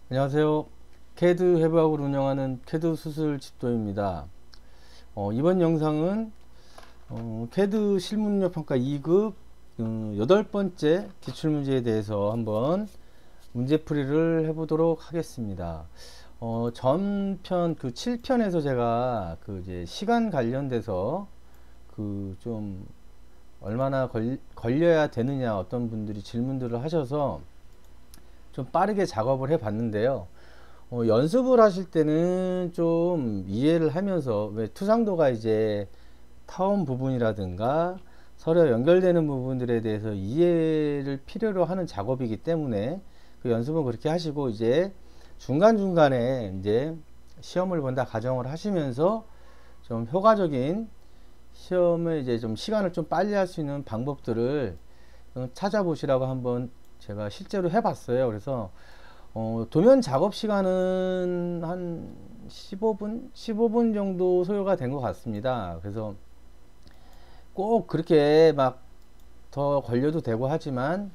안녕하세요. 캐드 해부학을 운영하는 캐드 수술 집도입니다. 이번 영상은 캐드 실무능력 평가 2급 8번째 기출문제에 대해서 한번 문제풀이를 해보도록 하겠습니다. 전편 그 7편에서 제가 그 이제 시간 관련돼서 그 좀 얼마나 걸려야 되느냐 어떤 분들이 질문들을 하셔서 좀 빠르게 작업을 해 봤는데요. 연습을 하실 때는 좀 이해를 하면서, 왜 투상도가 이제 타원 부분이라든가 서로 연결되는 부분들에 대해서 이해를 필요로 하는 작업이기 때문에 그 연습은 그렇게 하시고, 이제 중간중간에 이제 시험을 본다 가정을 하시면서 좀 효과적인 시험을 이제 좀 시간을 좀 빨리 할 수 있는 방법들을 찾아보시라고 한번 제가 실제로 해봤어요. 그래서 도면 작업 시간은 한 15분 정도 소요가 된 것 같습니다. 그래서 꼭 그렇게 막 더 걸려도 되고 하지만,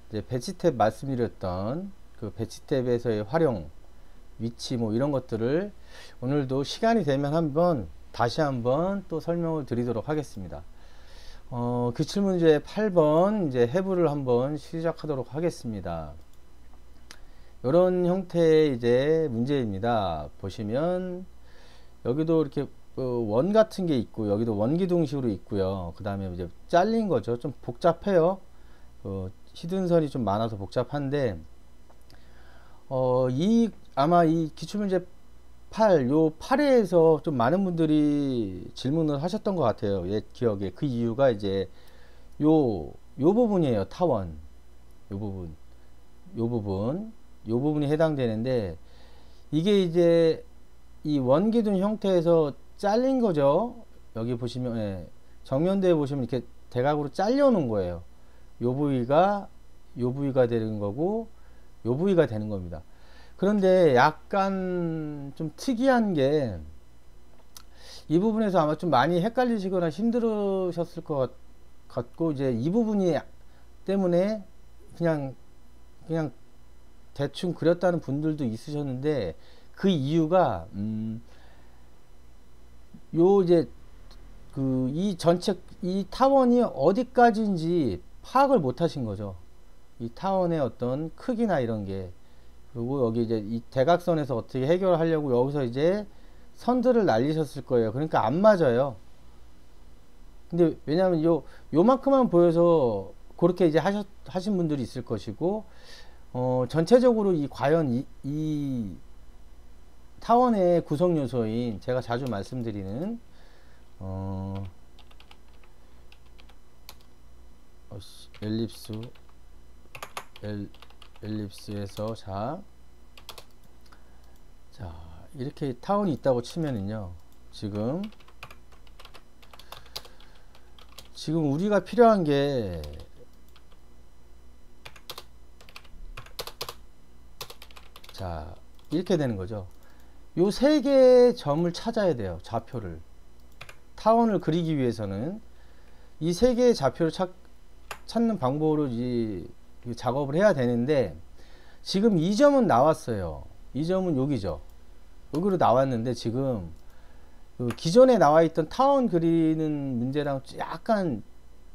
이제 배치탭 말씀드렸던 그 배치탭에서의 활용, 위치 뭐 이런 것들을 오늘도 시간이 되면 다시 한번 또 설명을 드리도록 하겠습니다. 기출문제 8번 이제 해부를 한번 시작하도록 하겠습니다. 이런 형태의 이제 문제입니다. 보시면 여기도 이렇게 원 같은 게 있고, 여기도 원기둥식으로 있고요. 그 다음에 이제 잘린 거죠. 좀 복잡해요. 히든선이 좀 많아서 복잡한데, 아마 이 기출문제 8회에서 좀 많은 분들이 질문을 하셨던 것 같아요. 옛 기억에. 그 이유가 이제 요 부분이에요. 타원. 요 부분. 요 부분이 해당되는데, 이게 이제 이 원기둥 형태에서 잘린 거죠. 여기 보시면, 정면대에 보시면 이렇게 대각으로 잘려 놓은 거예요. 요 부위가 되는 거고, 요 부위가 되는 겁니다. 그런데 약간 좀 특이한 게, 이 부분에서 아마 좀 많이 헷갈리시거나 힘들으셨을 것 같고, 이제 이 부분이 때문에 그냥 대충 그렸다는 분들도 있으셨는데, 그 이유가 요 이제 그 이 전체 이 타원이 어디까지인지 파악을 못 하신 거죠. 이 타원의 어떤 크기나 이런 게. 그리고 여기 이제 이 대각선에서 어떻게 해결하려고 여기서 이제 선들을 날리셨을 거예요. 그러니까 안 맞아요. 근데 왜냐하면 요만큼만 보여서 그렇게 이제 하신 분들이 있을 것이고, 전체적으로 과연 이 타원의 구성 요소인, 제가 자주 말씀드리는 엘립스에서 자 이렇게 타원이 있다고 치면은요, 지금 우리가 필요한 게, 자 이렇게 되는 거죠. 요 세 개의 점을 찾아야 돼요. 좌표를, 타원을 그리기 위해서는 이 세 개의 좌표를 찾는 방법으로 이 작업을 해야 되는데, 지금 이 점은 나왔어요. 이 점은 여기죠. 여기로 나왔는데, 지금 그 기존에 나와 있던 타원 그리는 문제랑 약간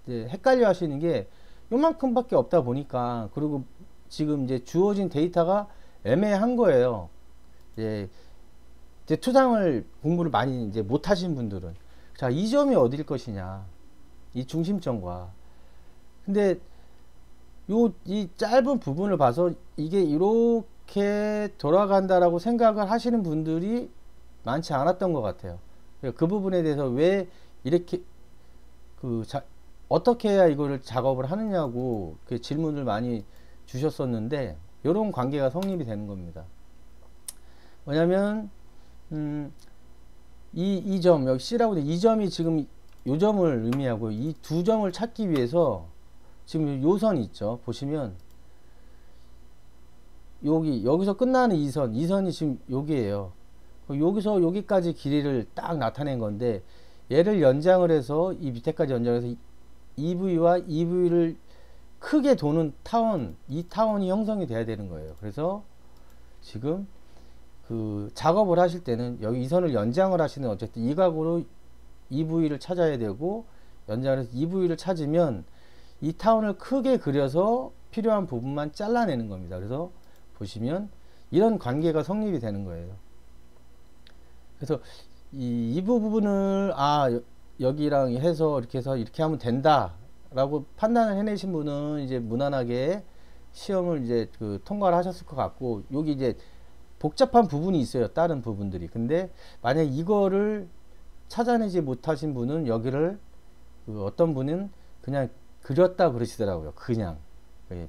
이제 헷갈려 하시는 게, 요만큼밖에 없다 보니까, 그리고 지금 이제 주어진 데이터가 애매한 거예요. 이제 투상을 공부를 많이 이제 못 하신 분들은, 자, 이 점이 어딜 것이냐, 이 중심점과. 근데 이 짧은 부분을 봐서 이게 이렇게 돌아간다라고 생각을 하시는 분들이 많지 않았던 것 같아요. 그 부분에 대해서 왜 이렇게 어떻게 해야 이거를 작업을 하느냐고 그 질문을 많이 주셨었는데, 이런 관계가 성립이 되는 겁니다. 뭐냐면 이 점, 여기 C라고 돼, 이 점이 지금 요 점을 의미하고, 이 두 점을 찾기 위해서 지금 요 선이 있죠. 보시면 여기서 끝나는 이 선이 지금 여기에요. 여기서 여기까지 길이를 딱 나타낸 건데, 얘를 연장을 해서 이 밑에까지 연장해서 이 부위와 이 부위를 크게 도는 타원, 이 타원이 형성이 돼야 되는 거예요. 그래서 지금 그 작업을 하실 때는 여기 이 선을 연장을 하시는 어쨌든 이 각으로 이 부위를 찾아야 되고 연장을 해서 이 부위를 찾으면 이 타원을 크게 그려서 필요한 부분만 잘라내는 겁니다. 그래서 보시면 이런 관계가 성립이 되는 거예요. 그래서 이 부분을 여기랑 해서 이렇게 하면 된다 라고 판단을 해내신 분은 이제 무난하게 시험을 이제 그 통과를 하셨을 것 같고, 여기 이제 복잡한 부분이 있어요, 다른 부분들이. 근데 만약 이거를 찾아내지 못하신 분은 여기를 그 어떤 분은 그냥 그렸다 그러시더라고요. 그냥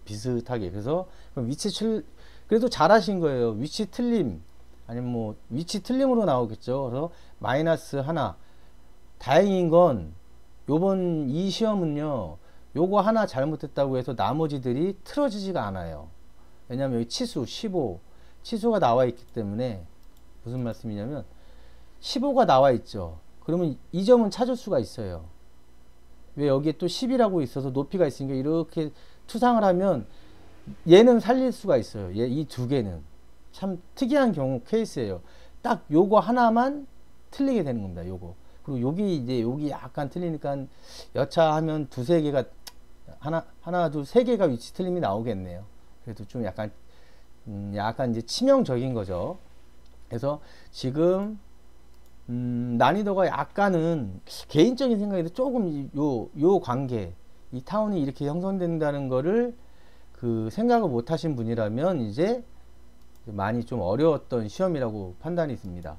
비슷하게. 그래서 그래도 잘하신 거예요. 위치 틀림 아니면 뭐 위치 틀림으로 나오겠죠. 그래서 마이너스 하나. 다행인 건 요번 이 시험은요, 요거 하나 잘못했다고 해서 나머지들이 틀어지지가 않아요. 왜냐면 여기 치수 15 치수가 나와 있기 때문에. 무슨 말씀이냐면 15가 나와 있죠. 그러면 이 점은 찾을 수가 있어요. 왜? 여기에 또 10이라고 있어서 높이가 있으니까 이렇게 투상을 하면 얘는 살릴 수가 있어요. 이 두 개는 참 특이한 경우 케이스예요. 딱 요거 하나만 틀리게 되는 겁니다. 요거. 그리고 여기 약간 틀리니까 여차하면 두세 개가 하나 둘 세 개가 위치 틀림이 나오겠네요. 그래도 좀 약간 이제 치명적인 거죠. 그래서 지금 난이도가 약간은 개인적인 생각인데 조금 요 관계, 이 타운이 이렇게 형성된다는 거를 그 생각을 못 하신 분이라면 이제 많이 좀 어려웠던 시험이라고 판단이 듭니다.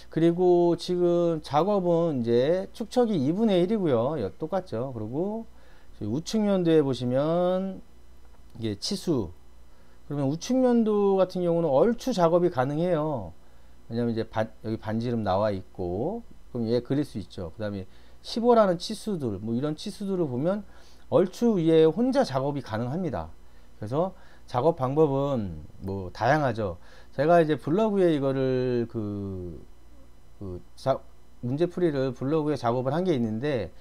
그리고 지금 작업은 이제 축척이 2분의 1이고요. 똑같죠. 그리고 우측면도에 보시면 이게 치수. 그러면 우측면도 같은 경우는 얼추 작업이 가능해요. 왜냐면 이제 여기 반지름 나와 있고, 그럼 얘 그릴 수 있죠. 그 다음에 15라는 치수들, 뭐 이런 치수들을 보면 얼추 얘 혼자 작업이 가능합니다. 그래서 작업 방법은 뭐 다양하죠. 제가 이제 블로그에 이거를 문제풀이를 블로그에 작업을 한 게 있는데,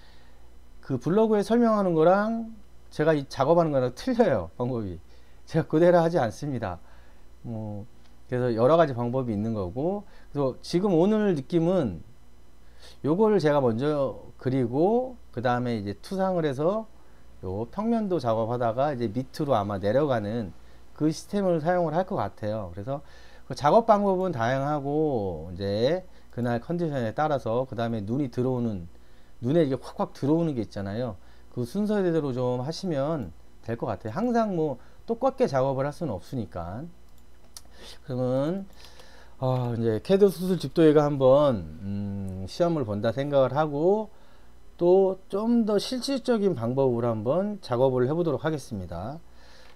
그 블로그에 설명하는 거랑 제가 이 작업하는 거랑 틀려요. 방법이. 제가 그대로 하지 않습니다. 뭐 그래서 여러 가지 방법이 있는 거고, 그래서 지금 오늘 느낌은 요거를 제가 먼저 그리고 그 다음에 이제 투상을 해서 요 평면도 작업하다가 이제 밑으로 아마 내려가는 그 시스템을 사용을 할 것 같아요. 그래서 그 작업 방법은 다양하고, 이제 그날 컨디션에 따라서 그 다음에 눈에 이게 확확 들어오는 게 있잖아요. 그 순서대로 좀 하시면 될 것 같아요. 항상 뭐 똑같게 작업을 할 수는 없으니까. 그러면 이제 캐드 수술 집도회가 한번 시험을 본다 생각을 하고, 또 좀 더 실질적인 방법으로 한번 작업을 해보도록 하겠습니다.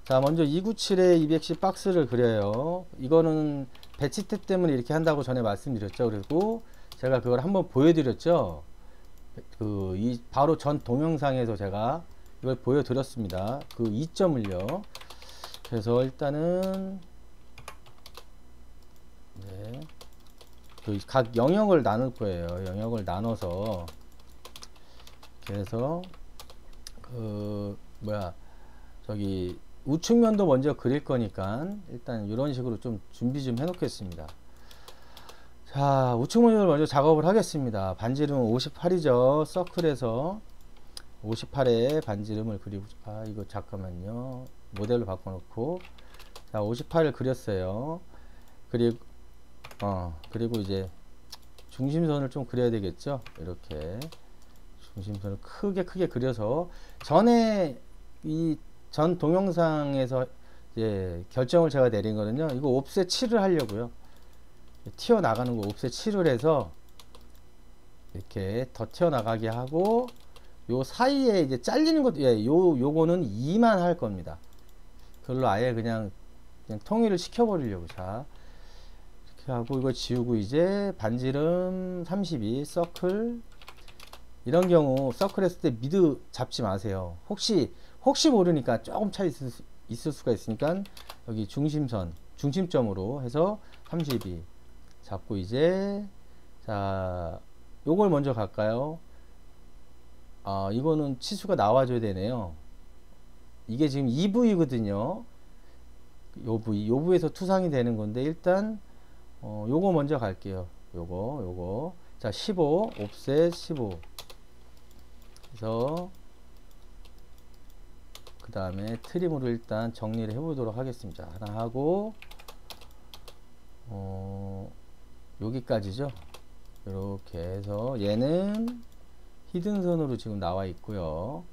자, 먼저 297에 210 박스를 그려요. 이거는 배치탭 때문에 이렇게 한다고 전에 말씀드렸죠. 그리고 제가 그걸 한번 보여드렸죠. 바로 전 동영상에서 제가 이걸 보여드렸습니다. 그 이점을요. 그래서 일단은 각 영역을 나눌 거예요. 영역을 나눠서, 그래서 저기 우측면도 먼저 그릴 거니까 일단 이런 식으로 좀 준비 좀 해 놓겠습니다. 자, 우측면을 먼저 작업을 하겠습니다. 반지름은 58이죠. 서클에서 58에 반지름을 그리고, 이거 잠깐만요. 모델로 바꿔놓고, 자, 58을 그렸어요. 그리고 이제 중심선을 좀 그려야 되겠죠. 이렇게 중심선을 크게 그려서, 전에 이 전 동영상에서 이제 결정을 제가 내린 거는요, 이거 옵셋 7을 하려고요. 튀어나가는 거 옵셋 7을 해서 이렇게 더 튀어나가게 하고, 요 사이에 이제 잘리는 것도, 요거는 2만 할 겁니다. 그걸로 아예 그냥 통일을 시켜 버리려고. 자, 이렇게 하고 이거 지우고, 이제 반지름 32 서클. 이런 경우 서클 했을 때 미드 잡지 마세요. 혹시 모르니까 조금 차이 있을 수가 있으니까 여기 중심점으로 해서 32 잡고, 이제 자, 요걸 먼저 갈까요? 이거는 치수가 나와줘야 되네요. 이게 지금 EV거든요. 요 부에서 투상이 되는 건데, 일단 요거 먼저 갈게요. 요거 자 15 옵셋 15 그래서 그 다음에 트림으로 일단 정리를 해 보도록 하겠습니다. 하나 하고 여기까지죠. 이렇게 해서 얘는 히든선으로 지금 나와 있고요.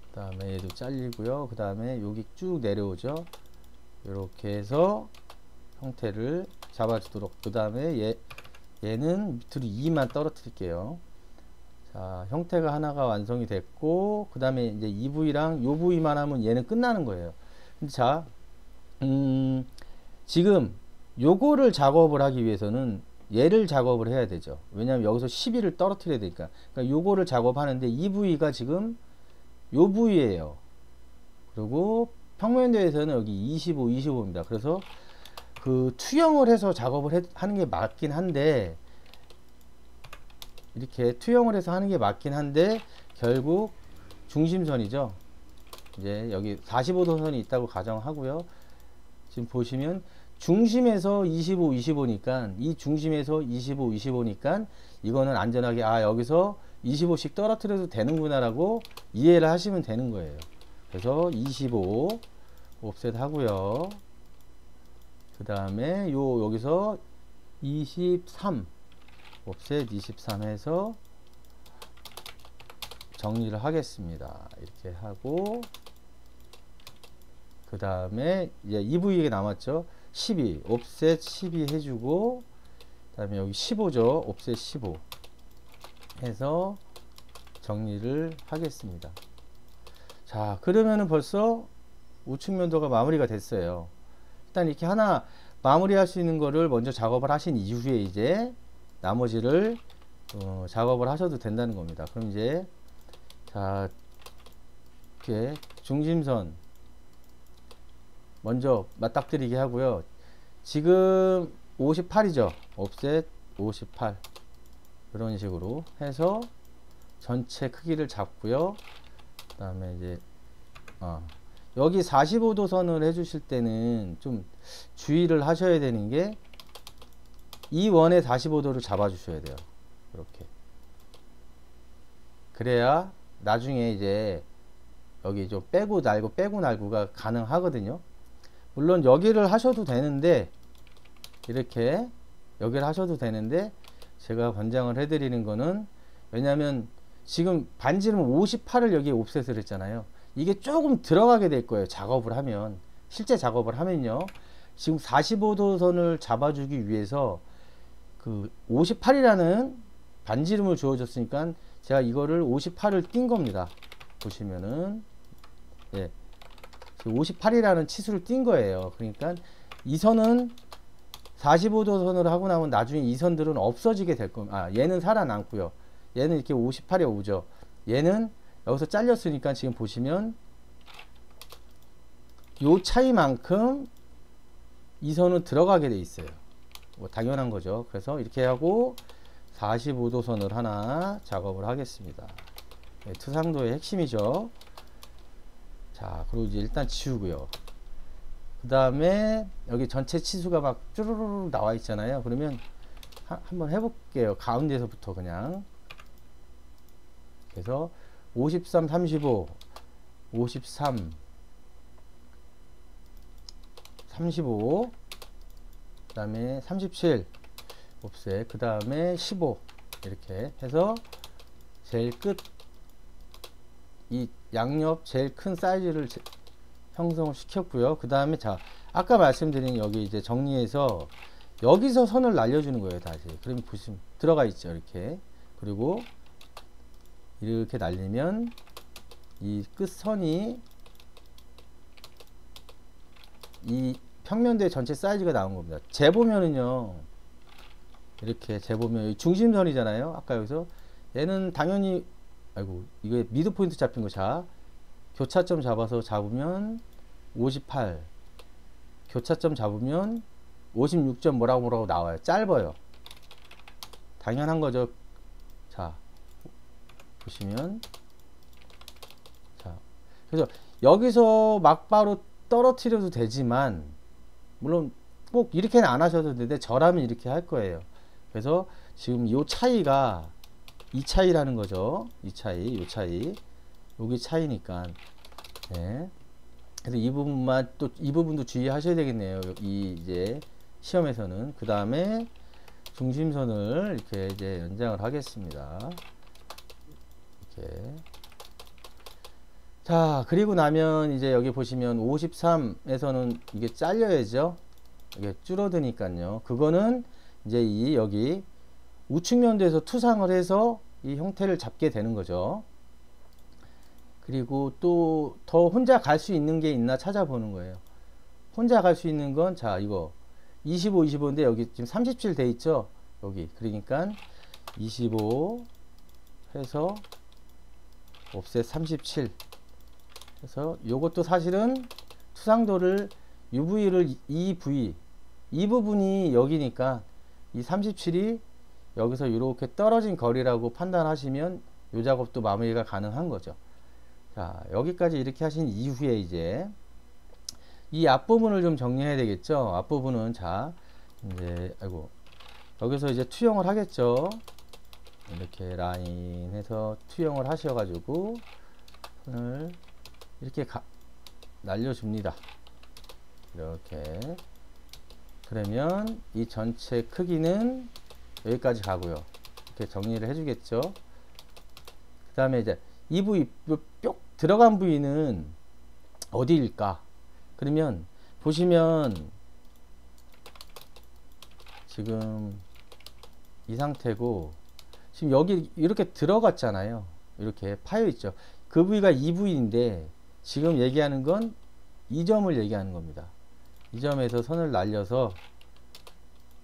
그 다음에 얘도 잘리고요. 그 다음에 여기 쭉 내려오죠. 이렇게 해서 형태를 잡아주도록. 그 다음에 얘는 밑으로 2만 떨어뜨릴게요. 자, 형태가 하나가 완성이 됐고, 그 다음에 이제 이 부위랑 요 부위만 하면 얘는 끝나는 거예요. 근데 자, 지금 요거를 작업을 하기 위해서는 얘를 작업을 해야 되죠. 왜냐면 여기서 12를 떨어뜨려야 되니까. 그러니까 요거를 작업하는데 이 부위가 지금 요 부위예요. 그리고 평면도에서는 여기 25, 25입니다. 그래서 그 투영을 해서 작업을 하는 게 맞긴 한데, 이렇게 투영을 해서 하는 게 맞긴 한데, 결국 중심선이죠. 이제 여기 45도 선이 있다고 가정하고요. 지금 보시면 중심에서 25, 25니까 이 중심에서 25, 25니까 이거는 안전하게 여기서 25씩 떨어뜨려도 되는구나 라고 이해를 하시면 되는 거예요. 그래서 25 옵셋 하고요. 그 다음에 여기서 23 옵셋 23 해서 정리를 하겠습니다. 이렇게 하고, 그 다음에 이제 이 부위가 남았죠. 12 옵셋 12 해주고, 그 다음에 여기 15죠. 옵셋 15 해서 정리를 하겠습니다. 자, 그러면은 벌써 우측 면도가 마무리가 됐어요. 일단 이렇게 하나 마무리할 수 있는 거를 먼저 작업을 하신 이후에 이제 나머지를 작업을 하셔도 된다는 겁니다. 그럼 이제 자, 이렇게 중심선 먼저 맞닥뜨리게 하고요. 지금 58이죠. 옵셋 58 이런 식으로 해서 전체 크기를 잡고요. 그 다음에 이제 여기 45도 선을 해주실 때는 좀 주의를 하셔야 되는 게, 이 원에 45도를 잡아 주셔야 돼요. 이렇게. 그래야 나중에 이제 여기 좀 빼고 날고가 가능하거든요. 물론 여기를 하셔도 되는데, 이렇게 여기를 하셔도 되는데, 제가 권장을 해드리는 거는, 왜냐면 지금 반지름 58을 여기에 옵셋을 했잖아요. 이게 조금 들어가게 될 거예요. 작업을 하면, 실제 작업을 하면요. 지금 45도 선을 잡아주기 위해서 그 58이라는 반지름을 주어졌으니까 제가 이거를 58을 띈 겁니다. 보시면은 58이라는 치수를 띈 거예요. 그러니까 이 선은 45도 선으로 하고 나면 나중에 이 선들은 없어지게 될 겁니다. 얘는 살아남고요. 얘는 이렇게 58에 오죠. 얘는 여기서 잘렸으니까 지금 보시면 요 차이만큼 이 선은 들어가게 돼 있어요. 뭐 당연한 거죠. 그래서 이렇게 하고 45도 선을 하나 작업을 하겠습니다. 투상도의 핵심이죠. 자, 그리고 이제 일단 지우고요. 그 다음에 여기 전체 치수가 막 쭈루루루 나와 있잖아요. 그러면 한번 해볼게요. 가운데서부터 그냥. 그래서 53, 35, 53, 35, 그 다음에 37 옵셋, 그 다음에 15 이렇게 해서 제일 끝 이 양옆 제일 큰 사이즈를 형성을 시켰고요. 그 다음에 자, 아까 말씀드린 여기 이제 정리해서 여기서 선을 날려주는 거예요. 다시. 그러면 보시면 들어가 있죠. 이렇게. 그리고 이렇게 날리면 이 끝선이 이 평면도의 전체 사이즈가 나온 겁니다. 재보면은요, 이렇게 재보면 중심선이잖아요. 아까 여기서 얘는 당연히 이거 미드 포인트 잡힌 거. 자, 교차점 잡으면 58, 교차점 잡으면 56점 뭐라고 나와요. 짧아요. 당연한 거죠. 자, 보시면 자, 그래서 여기서 막바로 떨어뜨려도 되지만 물론 꼭 이렇게는 안 하셔도 되는데 저라면 이렇게 할 거예요. 그래서 지금 요 차이가 이 차이라는 거죠. 이 차이, 요 차이, 여기 차이니까. 네. 그래서 이 부분만 또 이 부분도 주의하셔야 되겠네요. 이 이제 시험에서는. 그 다음에 중심선을 이렇게 이제 연장을 하겠습니다. 이렇게. 자, 그리고 나면 이제 여기 보시면 53에서는 이게 잘려야죠. 이게 줄어드니까요. 그거는 이제 이 여기 우측면도에서 투상을 해서 이 형태를 잡게 되는 거죠. 그리고 또 더 혼자 갈 수 있는 게 있나 찾아보는 거예요. 혼자 갈 수 있는 건 자, 이거 25, 25인데 여기 지금 37 돼 있죠. 여기. 그러니까 25 해서 옵셋 37 그래서 요것도 사실은 투상도를 UV를 이 부분이 여기니까 이 37이 여기서 이렇게 떨어진 거리라고 판단하시면 요 작업도 마무리가 가능한 거죠. 자, 여기까지 이렇게 하신 이후에 이제 이 앞부분을 좀 정리해야 되겠죠. 앞부분은 자, 이제 여기서 이제 투영을 하겠죠. 이렇게 라인 해서 투영을 하셔가지고 손을 이렇게 날려줍니다. 이렇게. 그러면 이 전체 크기는 여기까지 가고요. 이렇게 정리를 해주겠죠. 그 다음에 이제 이 부위, 뿅 들어간 부위는 어디일까? 그러면 보시면 지금 이 상태고 지금 여기 이렇게 들어갔잖아요. 이렇게 파여 있죠. 그 부위가 이 부위인데 지금 얘기하는 건 이 점을 얘기하는 겁니다. 이 점에서 선을 날려서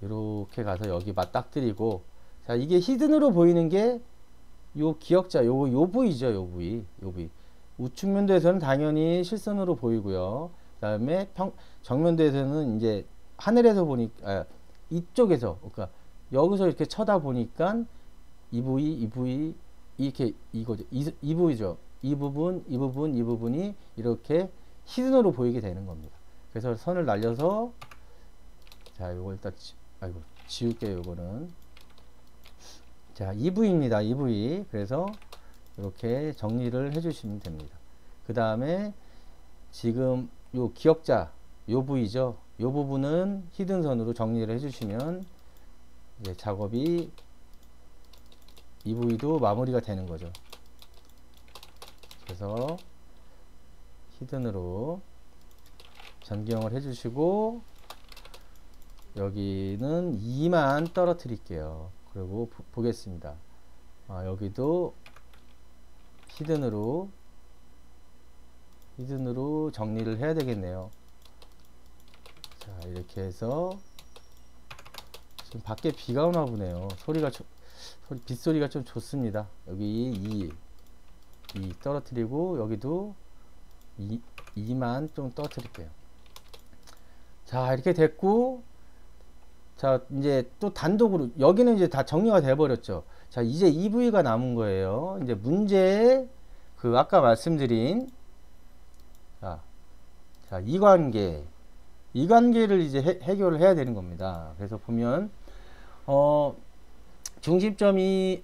이렇게 가서 여기 맞닥뜨리고 자, 이게 히든으로 보이는 게 요 기역자 요 부위죠. 요 부위. 우측면도에서는 당연히 실선으로 보이고요. 그 다음에 정면도에서는 이제 하늘에서 보니까 이쪽에서 그러니까 여기서 이렇게 쳐다보니까 이 부위 이렇게 이거죠. 이 부위죠. 이 부분이 이렇게 히든으로 보이게 되는 겁니다. 그래서 선을 날려서 자, 요거 일단 지울게요. 요거는 자, 이 부위입니다. 이 부위. 그래서 이렇게 정리를 해 주시면 됩니다. 그 다음에 지금 요 기역자 요 부위죠. 요 부분은 히든 선으로 정리를 해 주시면 이제 작업이 이 부위도 마무리가 되는 거죠. 그래서 히든으로 전경을 해 주시고 여기는 2만 떨어뜨릴게요. 그리고 보겠습니다. 여기도 히든으로 정리를 해야 되겠네요. 자, 이렇게 해서 지금 밖에 비가 오나 보네요. 빗소리가 좀 좋습니다. 여기 2 떨어뜨리고 여기도 2만 좀 떨어뜨릴게요. 자, 이렇게 됐고 자, 이제 또 단독으로 여기는 이제 다 정리가 돼 버렸죠. 자, 이제 이 부위가 남은 거예요. 이제 문제의 그 아까 말씀드린 자, 이 관계를 이제 해결을 해야 되는 겁니다. 그래서 보면 중심점이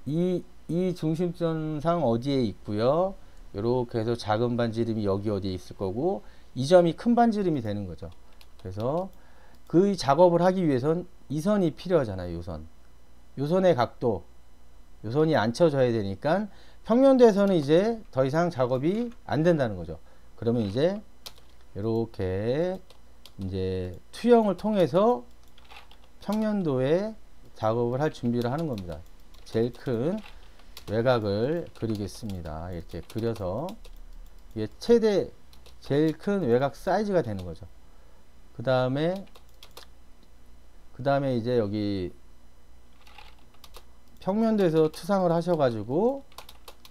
이 중심점상 어디에 있고요. 이렇게 해서 작은 반지름이 여기 어디에 있을 거고 이 점이 큰 반지름이 되는 거죠. 그래서 그 작업을 하기 위해선 이 선이 필요하잖아요. 요 선의 각도, 요 선이 안 쳐져야 되니까 평면도에서는 이제 더 이상 작업이 안 된다는 거죠. 그러면 이제 이렇게 이제 투영을 통해서 평면도에 작업을 할 준비를 하는 겁니다. 제일 큰 외곽을 그리겠습니다. 이렇게 그려서 이게 제일 큰 외곽 사이즈가 되는 거죠. 그 다음에 이제 여기 평면도에서 투상을 하셔가지고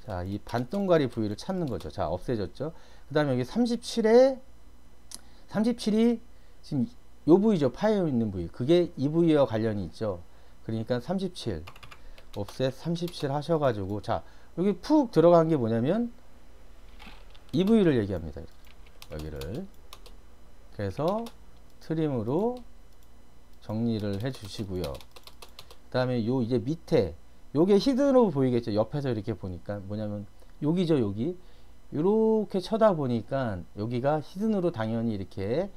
자, 이 반동가리 부위를 찾는 거죠. 자, 없애졌죠. 그 다음에 여기 37이 지금 요 부위죠. 파여 있는 부위. 그게 이 부위와 관련이 있죠. 그러니까 37 옵셋 37 하셔가지고 자, 여기 푹 들어간 게 뭐냐면 이 부위를 얘기합니다. 여기를. 그래서 트림으로 정리를 해 주시고요. 그 다음에 요 이제 밑에 요게 히든으로 보이겠죠. 옆에서 이렇게 보니까 뭐냐면 여기죠. 여기 이렇게 쳐다보니까 여기가 히든으로 당연히 이렇게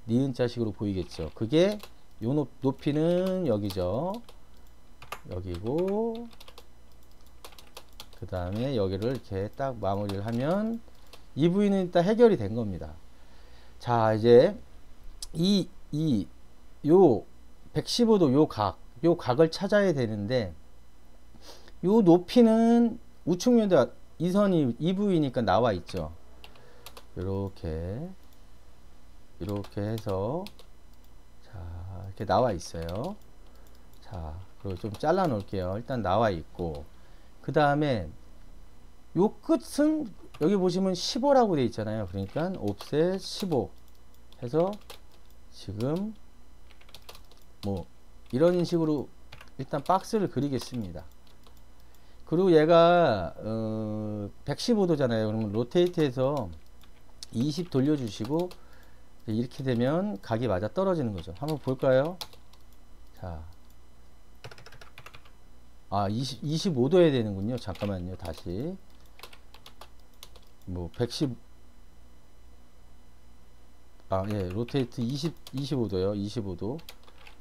니은자식으로 보이겠죠. 그게 요 높이는 여기죠. 여기고 그 다음에 여기를 이렇게 딱 마무리를 하면 이 부위는 일단 해결이 된 겁니다. 자, 이제 요 115도 요 각을 찾아야 되는데 요 높이는 우측면도 이 선이 이 부위니까 나와 있죠. 이렇게 해서 자, 이렇게 나와 있어요. 자, 그리고 좀 잘라 놓을게요. 일단 나와 있고 그 다음에 요 끝은 여기 보시면 15라고 되어 있잖아요. 그러니까 옵셋 15 해서 지금 뭐 이런 식으로 일단 박스를 그리겠습니다. 그리고 얘가 115도잖아요. 그러면 로테이트해서 20 돌려주시고 이렇게 되면 각이 맞아 떨어지는 거죠. 한번 볼까요? 자, 25도 해야 되는군요. 잠깐만요. 다시 뭐 110 예, 로테이트 25도요. 25도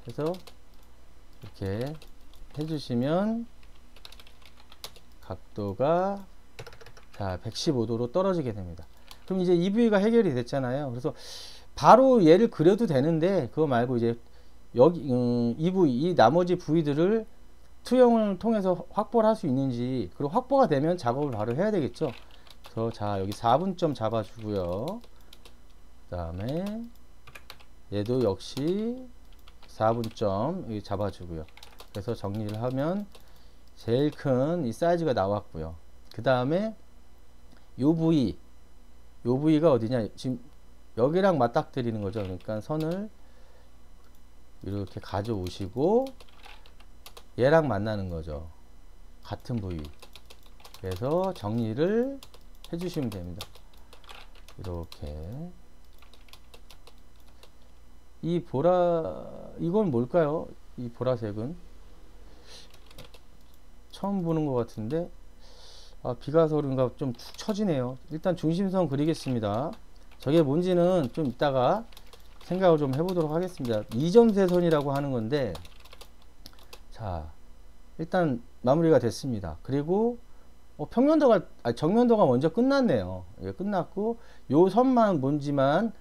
해서 이렇게 해주시면 각도가 자 115도로 떨어지게 됩니다. 그럼 이제 이 부위가 해결이 됐잖아요. 그래서 바로 얘를 그려도 되는데 그거 말고 이제 여기 이 부위, 이 나머지 부위들을 투영을 통해서 확보를 할 수 있는지, 그리고 확보가 되면 작업을 바로 해야 되겠죠. 그래서 자 여기 4분점 잡아주고요. 그 다음에 얘도 역시 4분점 여기 잡아주고요. 그래서 정리를 하면 제일 큰 이 사이즈가 나왔고요. 그 다음에 요 부위가 어디냐, 지금 여기랑 맞닥뜨리는 거죠. 그러니까 선을 이렇게 가져오시고 얘랑 만나는 거죠. 같은 부위. 그래서 정리를 해주시면 됩니다. 이렇게. 이 이건 뭘까요? 이 보라색은 처음 보는 것 같은데, 비가 와서 그런가 좀 툭 처지네요. 일단 중심선 그리겠습니다. 저게 뭔지는 좀 이따가 생각을 좀 해보도록 하겠습니다. 이점세선이라고 하는 건데, 자, 일단 마무리가 됐습니다. 그리고 평면도가 정면도가 먼저 끝났네요. 예, 끝났고 요 선만 뭔지만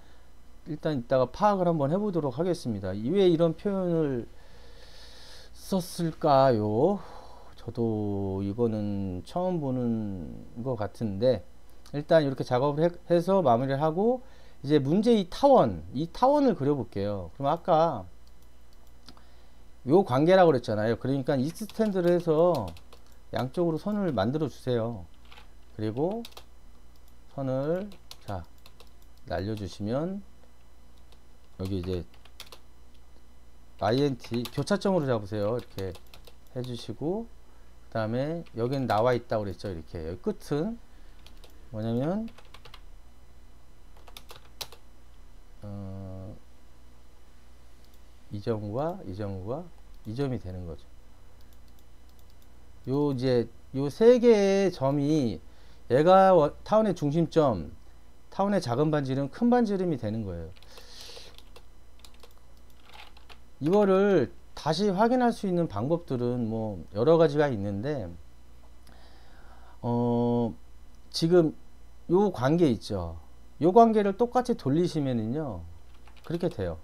일단 이따가 파악을 한번 해보도록 하겠습니다. 왜 이런 표현을 썼을까요? 저도 이거는 처음 보는 것 같은데, 일단 이렇게 작업을 해서 마무리를 하고 이제 문제 이 타원을 그려볼게요. 그럼 아까 요 관계라고 그랬잖아요. 그러니까 이 스탠드를 해서 양쪽으로 선을 만들어 주세요. 그리고 선을 자 날려주시면 여기 이제 INT 교차점으로 잡으세요. 이렇게 해주시고 그 다음에 여기는 나와 있다고 그랬죠. 이렇게 여기 끝은 뭐냐면 이 점과 이 점과 이 점이 되는 거죠. 요 이제 요 세 개의 점이 얘가 타원의 중심점, 타원의 작은 반지름, 큰 반지름이 되는 거예요. 이거를 다시 확인할 수 있는 방법들은 뭐 여러 가지가 있는데, 지금 요 관계 있죠. 요 관계를 똑같이 돌리시면은요 그렇게 돼요.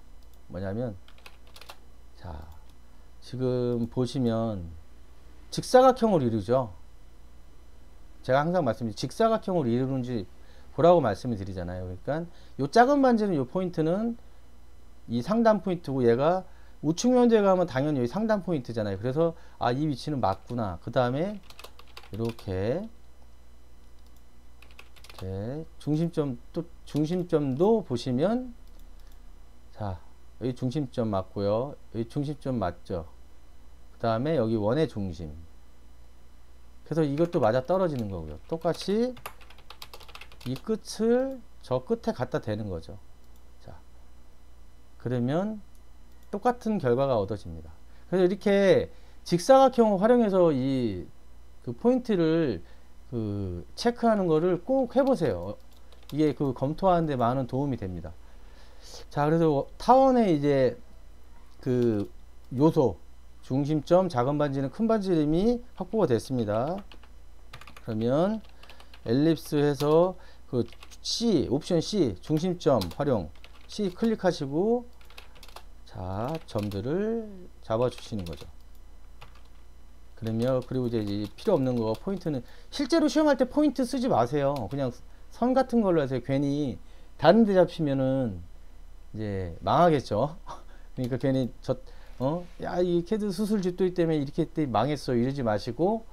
뭐냐면 자 지금 보시면 직사각형으로 이루죠. 제가 항상 말씀드린 직사각형으로 이루는지 보라고 말씀을 드리잖아요. 그러니까 요 작은 반지름 요 포인트는 이 상단 포인트고, 얘가 우측면도에 가면 당연히 여기 상단 포인트잖아요. 그래서 이 위치는 맞구나. 그 다음에 이렇게 중심점도 보시면 자 여기 중심점 맞고요. 여기 중심점 맞죠. 그 다음에 여기 원의 중심. 그래서 이것도 맞아 떨어지는 거고요. 똑같이 이 끝을 저 끝에 갖다 대는 거죠. 자, 그러면 똑같은 결과가 얻어집니다. 그래서 이렇게 직사각형을 활용해서 이 그 포인트를 그 체크하는 거를 꼭 해보세요. 이게 그 검토하는 데 많은 도움이 됩니다. 자, 그래서 타원의 이제 그 요소, 중심점, 작은 반지름, 큰 반지름이 확보가 됐습니다. 그러면 엘립스 해서 그 C, 옵션 C, 중심점 활용, C 클릭하시고, 자, 점들을 잡아 주시는 거죠. 그러면, 그리고 이제 필요 없는 거, 포인트는, 실제로 시험할 때 포인트 쓰지 마세요. 그냥 선 같은 걸로 해서 괜히 다른 데 잡히면은 이제 망하겠죠. 그러니까 괜히 야, 이 캐드 수술 집도기 때문에 이렇게 때 망했어. 이러지 마시고,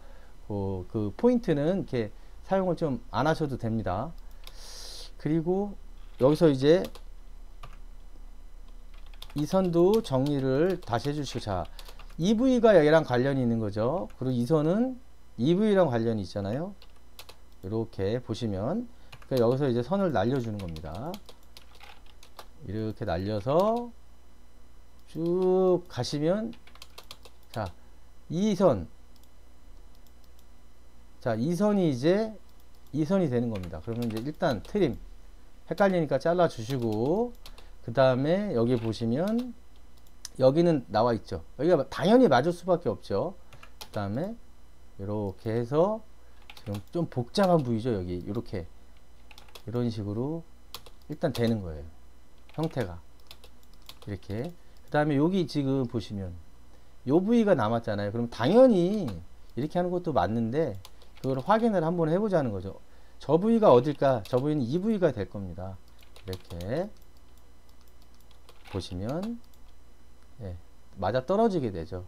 그 포인트는 이렇게 사용을 좀 안 하셔도 됩니다. 그리고 여기서 이제 이 선도 정리를 다시 해주시고, 자, EV가 여기랑 관련이 있는 거죠. 그리고 이 선은 EV랑 관련이 있잖아요. 이렇게 보시면, 그러니까 여기서 이제 선을 날려주는 겁니다. 이렇게 날려서 쭉 가시면, 자, 이 선, 자, 이 선이 이제 이 선이 되는 겁니다. 그러면 이제 일단 트림, 헷갈리니까 잘라 주시고, 그 다음에 여기 보시면 여기는 나와 있죠. 여기가 당연히 맞을 수밖에 없죠. 그 다음에 이렇게 해서 지금 좀 복잡한 부위죠. 여기 이렇게 이런 식으로 일단 되는 거예요. 형태가 이렇게. 그 다음에 여기 지금 보시면 요 부위가 남았잖아요. 그럼 당연히 이렇게 하는 것도 맞는데 그걸 확인을 한번 해보자는 거죠. 저 부위가 어딜까? 저 부위는 이 부위가 될 겁니다. 이렇게 보시면, 예, 맞아 떨어지게 되죠.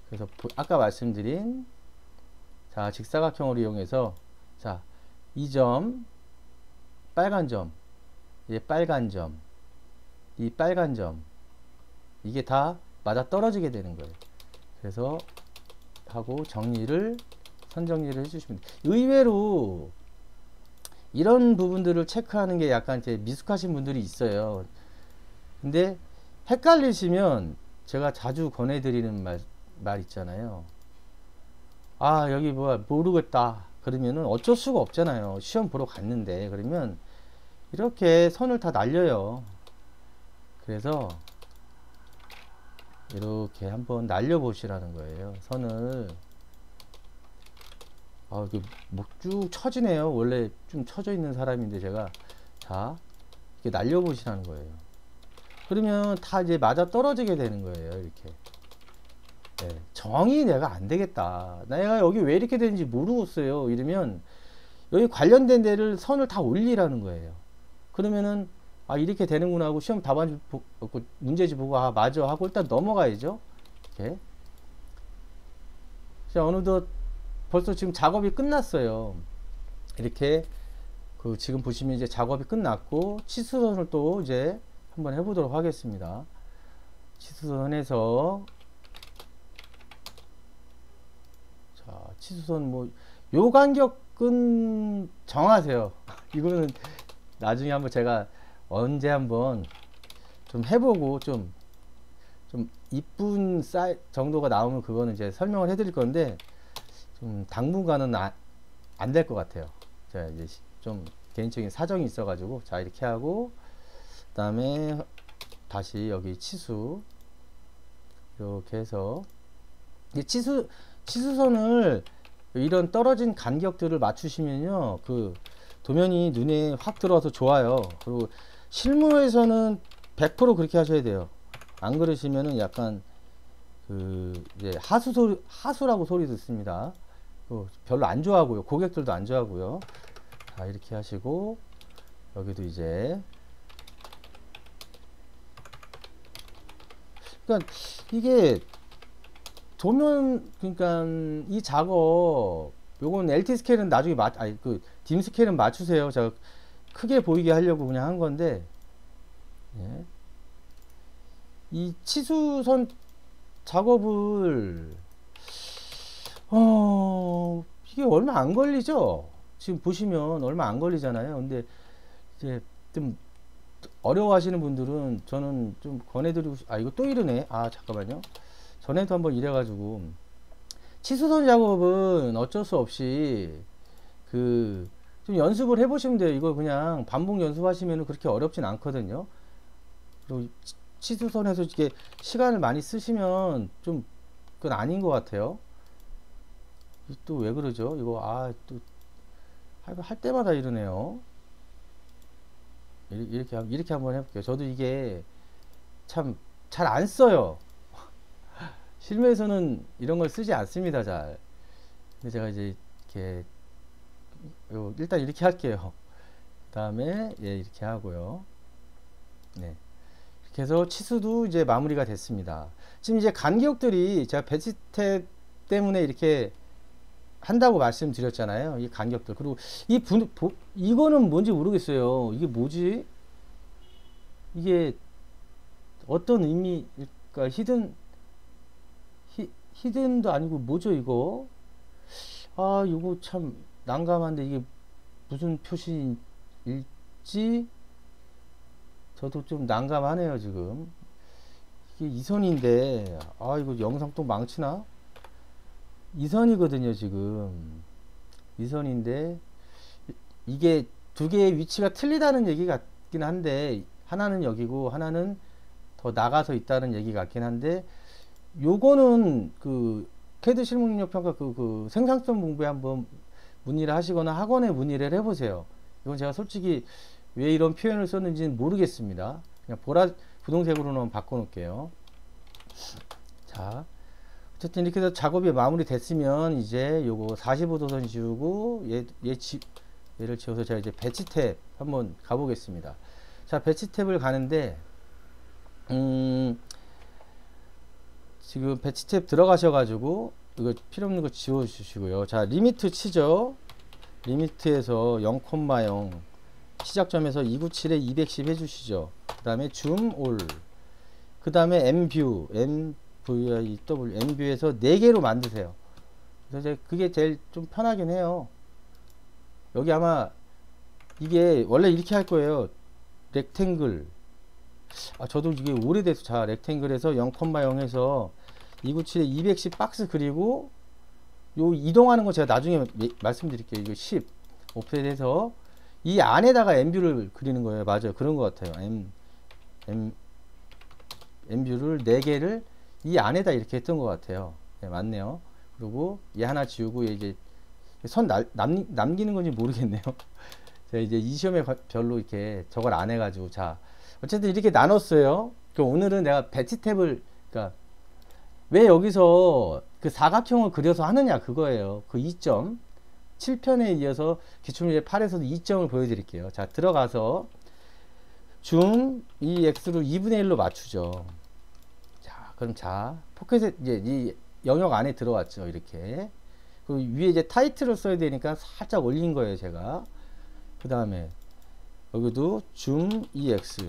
그래서 아까 말씀드린, 자, 직사각형을 이용해서, 자, 이 점, 빨간 점, 이 빨간 점, 이 빨간 점, 이게 다 맞아 떨어지게 되는 거예요. 그래서 하고 정리를, 선 정리를 해주시면 돼요. 의외로 이런 부분들을 체크하는 게 약간 이제 미숙하신 분들이 있어요. 근데 헷갈리시면 제가 자주 권해드리는 말 있잖아요. 아, 여기 뭐야 모르겠다. 그러면은 어쩔 수가 없잖아요. 시험 보러 갔는데. 그러면 이렇게 선을 다 날려요. 그래서 이렇게 한번 날려보시라는 거예요. 선을. 아, 이게 뭐 쭉 처지네요. 원래 좀 처져 있는 사람인데 제가, 자, 이렇게 날려보시라는 거예요. 그러면 다 이제 맞아 떨어지게 되는 거예요. 이렇게. 네, 정이 내가 안 되겠다. 내가 여기 왜 이렇게 되는지 모르겠어요. 이러면 여기 관련된 데를 선을 다 올리라는 거예요. 그러면은 아, 이렇게 되는구나 하고 시험 답안 문제지 보고 아, 맞아 하고 일단 넘어가야죠. 이렇게. 자, 어느덧 벌써 지금 작업이 끝났어요. 이렇게 그 지금 보시면 이제 작업이 끝났고 치수선을 또 이제 한번 해보도록 하겠습니다. 치수선에서, 자, 치수선 뭐 요 간격은 정하세요. 이거는 나중에 한번 제가 언제 한번 좀 해보고 좀 이쁜 사이 정도가 나오면 그거는 이제 설명을 해드릴 건데 좀 당분간은 안 될 것 같아요. 제가 이제 좀 개인적인 사정이 있어가지고, 자, 이렇게 하고 그 다음에 다시 여기 치수 이렇게 해서 이 치수선을 이런 떨어진 간격들을 맞추시면요 그 도면이 눈에 확 들어와서 좋아요. 그리고 실무에서는 100% 그렇게 하셔야 돼요. 안 그러시면은 약간 그 이제 하수라고 소리 듣습니다. 별로 안 좋아하고요. 고객들도 안 좋아하고요. 자, 이렇게 하시고 여기도 이제, 그러니까 이게 도면, 그러니까 이 작업 요건 LT 스케일은 나중에 그 딤 스케일은 맞추세요. 제가 크게 보이게 하려고 그냥 한 건데, 예. 이 치수선 작업을 이게 얼마 안 걸리죠? 지금 보시면 얼마 안 걸리잖아요. 근데 이제 좀 어려워하시는 분들은 저는 좀 권해드리고 이거 또 이러네. 잠깐만요. 전에도 한번 이래가지고 치수선 작업은 어쩔 수 없이 그 좀 연습을 해보시면 돼요. 이거 그냥 반복 연습하시면 그렇게 어렵진 않거든요. 그리고 치수선에서 이렇게 시간을 많이 쓰시면 좀 그건 아닌 것 같아요. 또 왜 그러죠? 이거 또 할 때마다 이러네요. 이렇게 한번 해볼게요. 저도 이게 참 잘 안 써요. 실무에서는 이런 걸 쓰지 않습니다, 잘. 근데 제가 이제 이렇게 일단 이렇게 할게요. 그 다음에 이렇게 하고요. 네. 이렇게 해서 치수도 이제 마무리가 됐습니다. 지금 이제 간격들이 제가 배치 탭 때문에 이렇게 한다고 말씀드렸잖아요. 이 간격들. 그리고 이거는 뭔지 모르겠어요. 이게 뭐지? 이게 어떤 의미일까? 히든도 아니고 뭐죠, 이거? 이거 참 난감한데 이게 무슨 표시일지 저도 좀 난감하네요, 지금. 이게 이선인데, 이거 영상 또 망치나? 이선이거든요, 지금. 이선인데, 이게 두 개의 위치가 틀리다는 얘기 같긴 한데, 하나는 여기고, 하나는 더 나가서 있다는 얘기 같긴 한데, 요거는 캐드 실무능력평가 그 생산성 공부에 한번 문의를 하시거나 학원에 문의를 해보세요. 이건 제가 솔직히 왜 이런 표현을 썼는지는 모르겠습니다. 그냥 부동색으로는 바꿔놓을게요. 자, 어쨌든 이렇게 해서 작업이 마무리 됐으면 이제 요거 45도선 지우고 얘를 지워서 제가 이제 배치 탭 한번 가보겠습니다. 자, 배치 탭을 가는데 지금 배치 탭 들어가셔가지고 이거 필요 없는 거 지워 주시고요. 자, 리미트 치죠. 리미트에서 0,0 시작점에서 297에 210 해주시죠. 그 다음에 줌 올, 그 다음에 M뷰, M뷰에서 4개로 만드세요. 그래서 이제 그게 제일 좀 편하긴 해요. 여기 아마 이게 원래 이렇게 할 거예요. 렉탱글. 저도 이게 오래돼서. 자, 렉탱글에서 0,0에서 297에 210 박스 그리고 요 이동하는 거 제가 나중에 말씀드릴게요. 이거 10 오프셋해서 이 안에다가 M뷰를 그리는 거예요. 맞아요. 그런 것 같아요. M뷰를 4개를 이 안에다 이렇게 했던 것 같아요. 네, 맞네요. 그리고 얘 하나 지우고 이제 선 남기는 건지 모르겠네요. 제가 이제 이 시험에 별로 이렇게 저걸 안 해가지고. 자, 어쨌든 이렇게 나눴어요. 오늘은 내가 배치 탭을, 그러니까 왜 여기서 그 사각형을 그려서 하느냐 그거예요. 그 2점 7편에 이어서 기출문제 8에서도 2점을 보여드릴게요. 자, 들어가서 줌 이 x를 2분의 1로 맞추죠. 자, 그럼 포켓에 이제 이 영역 안에 들어왔죠. 이렇게. 그 위에 이제 타이틀을 써야 되니까 살짝 올린 거예요, 제가. 그 다음에 여기도 줌 EX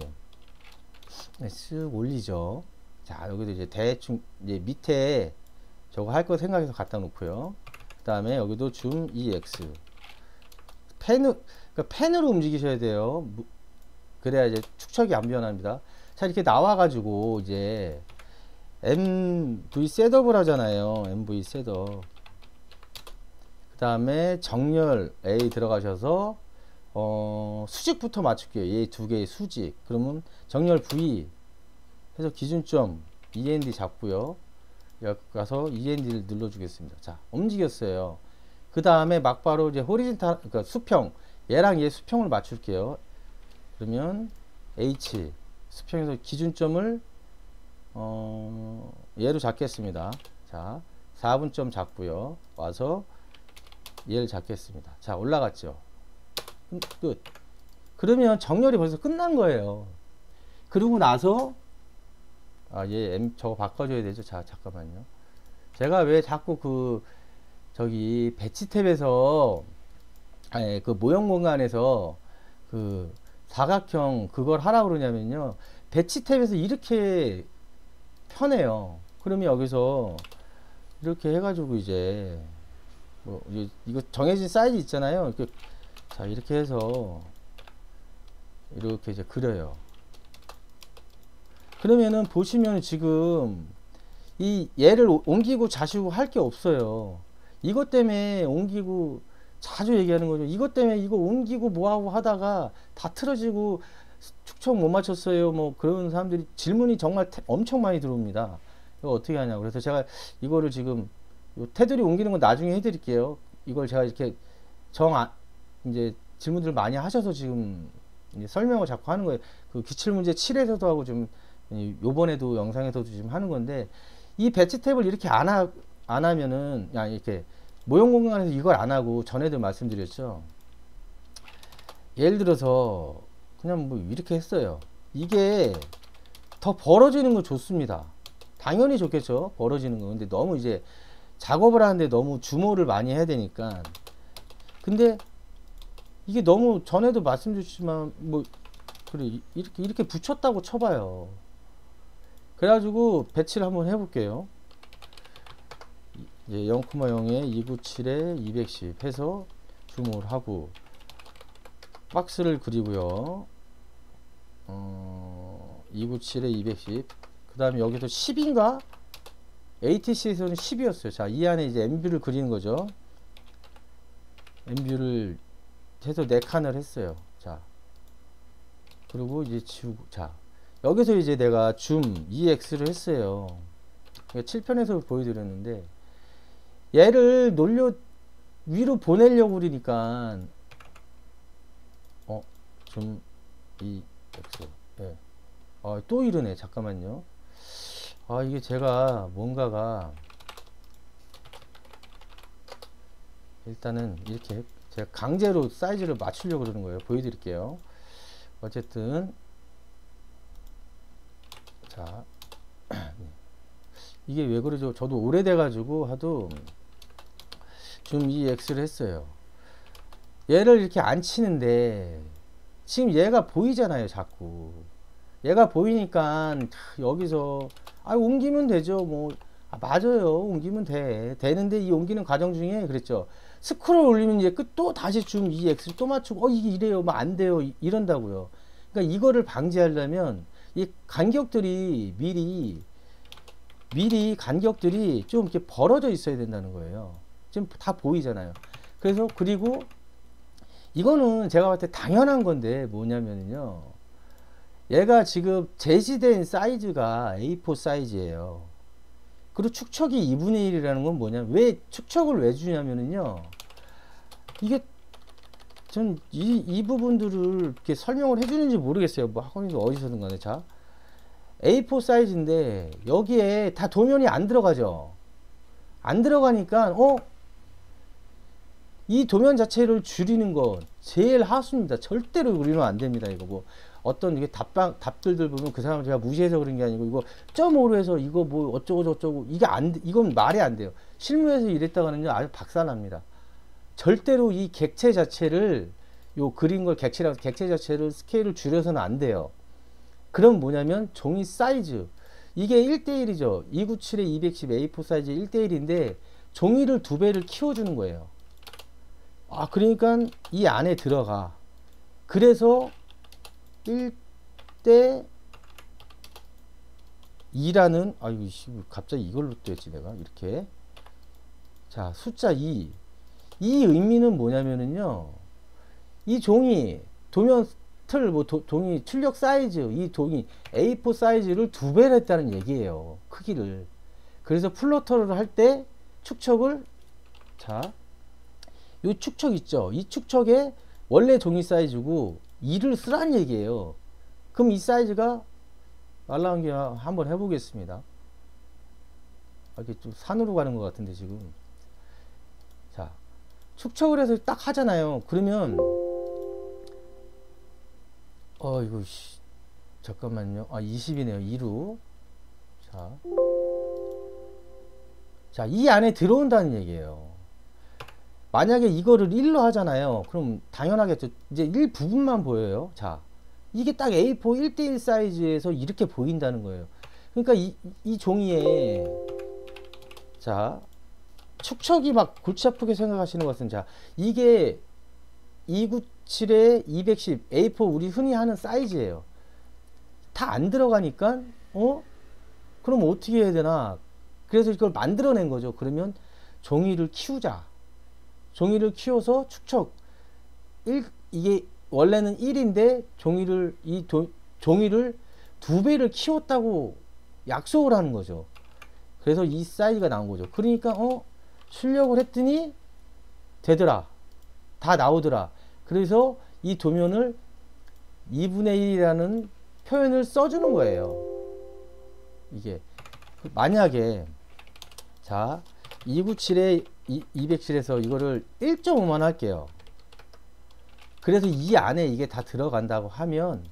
쓱 올리죠. 자, 여기도 이제 대충 이제 밑에 저거 할 거 생각해서 갖다 놓고요. 그 다음에 여기도 줌 EX 그러니까 펜으로 움직이셔야 돼요. 그래야 이제 축척이 안 변합니다. 자, 이렇게 나와가지고 이제 MV 셋업을 하잖아요. MV 셋업. 그 다음에 정렬 A 들어가셔서 수직부터 맞출게요. 얘 두 개의 수직. 그러면 정렬 V 해서 기준점 END 잡고요. 여기 가서 END를 눌러주겠습니다. 자, 움직였어요. 그 다음에 막바로 이제 호리젠탈, 그러니까 수평. 얘랑 얘 수평을 맞출게요. 그러면 H 수평에서 기준점을 얘로 잡겠습니다. 자, 4분점 잡고요. 와서 얘를 잡겠습니다. 자, 올라갔죠. 끝. 그러면 정렬이 벌써 끝난 거예요. 그러고 나서 얘 M 저거 바꿔줘야 되죠. 자, 잠깐만요. 제가 왜 자꾸 저기 배치 탭에서 그 모형 공간에서 그 사각형 그걸 하라고 그러냐면요. 배치 탭에서 이렇게 편해요. 그러면 여기서 이렇게 해가지고 이제 이거 정해진 사이즈 있잖아요. 자, 이렇게 해서 이렇게 이제 그려요. 그러면은 보시면 지금 이 얘를 옮기고 자시고 할 게 없어요. 이것 때문에 옮기고 자주 얘기하는 거죠. 이것 때문에 이거 옮기고 뭐하고 하다가 다 틀어지고 축척 못 맞췄어요. 뭐 그런 사람들이 질문이 정말 엄청 많이 들어옵니다. 이거 어떻게 하냐고. 그래서 제가 이거를 지금 요 테두리 옮기는 건 나중에 해드릴게요. 이걸 제가 이렇게 이제 질문들을 많이 하셔서 지금 이제 설명을 자꾸 하는 거예요. 그 기출문제 7에서도 하고 좀 요번에도 영상에서도 지금 하는 건데, 이 배치 탭을 이렇게 안 하면은, 야, 이렇게 모형 공간에서 이걸 안 하고 전에도 말씀드렸죠. 예를 들어서 그냥 뭐 이렇게 했어요. 이게 더 벌어지는 거 좋습니다. 당연히 좋겠죠. 벌어지는 거. 근데 너무 이제 작업을 하는데 너무 주모를 많이 해야 되니까. 근데 이게 너무 전에도 말씀드렸지만 뭐 그래 이렇게 붙였다고 쳐봐요. 그래가지고 배치를 한번 해볼게요. 이제 0,0에 297에 210 해서 주모를 하고 박스를 그리고요. 297에 210. 그 다음에 여기서 10인가? ATC에서는 10이었어요. 자, 이 안에 이제 M뷰를 그리는 거죠. M뷰를 해서 4칸을 했어요. 자, 그리고 이제 지우고, 자, 여기서 이제 내가 줌 EX를 했어요. 7편에서 보여드렸는데, 얘를 위로 보내려고 그러니까, 줌 EX. 예. 또 이러네. 잠깐만요. 이게 제가 뭔가가, 일단은 이렇게 제가 강제로 사이즈를 맞추려고 그러는 거예요. 보여드릴게요. 어쨌든 자, 이게 왜 그러죠? 저도 오래돼 가지고 하도 좀 EX를 했어요. 얘를 이렇게 안 치는데 지금 얘가 보이잖아요. 자꾸 얘가 보이니까 여기서 옮기면 되죠. 뭐 맞아요. 옮기면 되는데 이 옮기는 과정 중에 그랬죠. 스크롤 올리면 이제 또 다시 줌 EX를 또 맞추고 이게 이래요. 뭐 안 돼요. 이런다고요. 그러니까 이거를 방지하려면 이 간격들이 미리 간격들이 좀 이렇게 벌어져 있어야 된다는 거예요. 지금 다 보이잖아요. 그래서 그리고 이거는 제가 봤을 때 당연한 건데 뭐냐면요. 얘가 지금 제시된 사이즈가 A4 사이즈예요. 그리고 축척이 2분의 1이라는 건 뭐냐면, 왜 축척을 왜 주냐면요. 이게 전 이 부분들을 이렇게 설명을 해주는지 모르겠어요. 뭐 학원에서 어디서든 간에. 자, A4 사이즈인데 여기에 다 도면이 안 들어가죠. 안 들어가니까 이 도면 자체를 줄이는 거 제일 하수입니다. 절대로 우리는 안 됩니다. 이거 뭐 어떤 이게 답들들 보면 그 사람을 제가 무시해서 그런 게 아니고, 이거 0.5로 해서 이거 뭐 어쩌고 저쩌고 이게 이건 말이 안 돼요. 실무에서 이랬다가는요 아주 박살납니다. 절대로 이 객체 자체를 그린 걸 객체 자체를 스케일을 줄여서는 안 돼요. 그럼 뭐냐면 종이 사이즈 이게 1대1이죠. 297에 210 A4 사이즈 1대1인데 종이를 2배를 키워주는 거예요. 그러니까 이 안에 들어가. 그래서 1대 2라는 갑자기 이걸로 또 했지 내가 이렇게. 자, 숫자 2. 이 의미는 뭐냐면은요. 이 종이 도면 동이 출력 사이즈, 이 동이 A4 사이즈를 2배를 했다는 얘기예요. 크기를. 그래서 플로터를 할 때 축척을, 자, 요 축척 있죠. 이 축척에 원래 종이 사이즈고 2를 쓰라는 얘기예요. 그럼 이 사이즈가 말 나온 김에 한번 해보겠습니다. 이렇게 좀 산으로 가는 것 같은데 지금. 자, 축척을 해서 딱 하잖아요. 그러면 이거 잠깐만요. 20이네요. 2로. 자, 이 안에 들어온다는 얘기예요. 만약에 이거를 1로 하잖아요. 그럼 당연하겠죠. 이제 1 부분만 보여요. 자, 이게 딱 A4 1대1 사이즈에서 이렇게 보인다는 거예요. 그러니까 이 종이에, 자, 축척이 막 골치 아프게 생각하시는 것은, 자, 이게 297에 210 A4 우리 흔히 하는 사이즈예요. 다 안 들어가니까 그럼 어떻게 해야 되나. 그래서 이걸 만들어낸 거죠. 그러면 종이를 키우자. 종이를 키워서 축척 이게 원래는 1인데 종이를 종이를 2배를 키웠다고 약속을 하는 거죠. 그래서 이 사이즈가 나온 거죠. 그러니까 출력을 했더니 되더라. 다 나오더라. 그래서 이 도면을 2분의 1이라는 표현을 써주는 거예요. 이게 만약에 자 297에 207에서 이거를 1.5만 할게요. 그래서 이 안에 이게 다 들어간다고 하면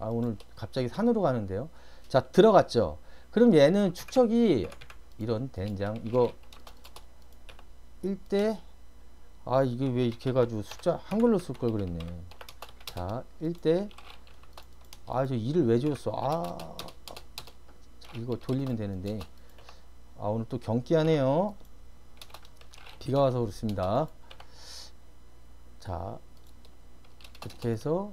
오늘 갑자기 산으로 가는데요. 자 들어갔죠. 그럼 얘는 축척이 이런 된장 이거 1대 이게 왜 이렇게 해가지고 숫자 한글로 쓸 걸 그랬네. 자 1대 저 2를 왜 지웠어. 이거 돌리면 되는데 오늘 또 경기하네요. 비가 와서 그렇습니다. 자 이렇게 해서